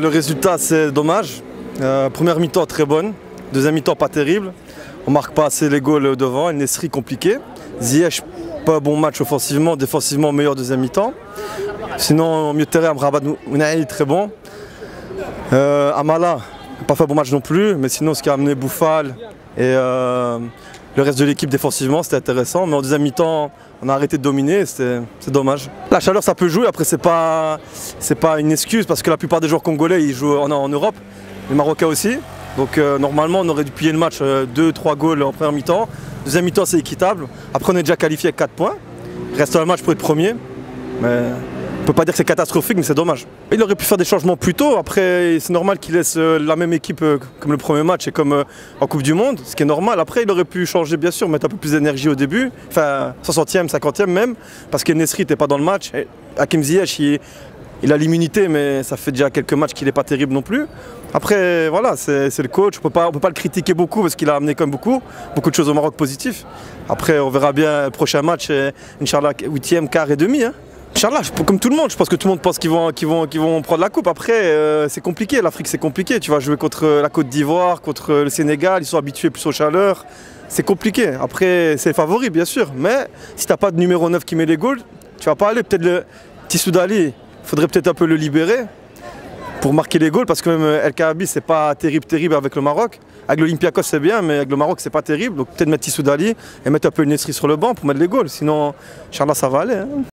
Le résultat, c'est dommage. Première mi-temps très bonne, deuxième mi-temps pas terrible. On marque pas assez les goals devant, El Nesri compliqué. Ziyech, pas bon match offensivement, défensivement meilleur deuxième mi-temps. Sinon, au milieu de terrain, Amrabat Ounahi très bon. Amala, pas fait bon match non plus, mais sinon ce qui a amené Bouffal et le reste de l'équipe défensivement, c'était intéressant. Mais en deuxième mi-temps, on a arrêté de dominer, c'est dommage. La chaleur, ça peut jouer, après c'est pas une excuse parce que la plupart des joueurs congolais, ils jouent en Europe, les Marocains aussi. Donc normalement, on aurait dû plier le match 2-3 goals en première mi-temps. Deuxième mi-temps, c'est équitable. Après, on est déjà qualifié avec 4 points. Il reste un match pour être premier. Mais on ne peut pas dire que c'est catastrophique, mais c'est dommage. Il aurait pu faire des changements plus tôt. Après, c'est normal qu'il laisse la même équipe comme le premier match et comme en Coupe du Monde, ce qui est normal. Après, il aurait pu changer, bien sûr, mettre un peu plus d'énergie au début. Enfin, 60e, 50e même, parce que Nesri n'était pas dans le match. Et Hakim Ziyech, il a l'immunité, mais ça fait déjà quelques matchs qu'il n'est pas terrible non plus. Après, voilà, c'est le coach. On ne peut pas le critiquer beaucoup parce qu'il a amené comme beaucoup de choses au Maroc positifs. Après, on verra bien le prochain match, Inch'Allah, 8e, quart et demi. Hein. Inch'Allah, comme tout le monde, je pense que tout le monde pense qu'ils vont prendre la coupe. Après, c'est compliqué, l'Afrique c'est compliqué. Tu vas jouer contre la Côte d'Ivoire, contre le Sénégal, ils sont habitués plus aux chaleurs. C'est compliqué. Après, c'est favori, bien sûr. Mais si tu n'as pas de numéro 9 qui met les goals, tu vas pas aller. Peut-être le Tissou Dali, il faudrait peut-être un peu le libérer pour marquer les goals, parce que même El Kaabi, c'est pas terrible avec le Maroc. Avec l'Olympiakos, c'est bien, mais avec le Maroc, c'est pas terrible. Donc peut-être mettre Tissou Dali et mettre un peu le Nesri sur le banc pour mettre les goals. Sinon, Inch'Allah, ça va aller. Hein.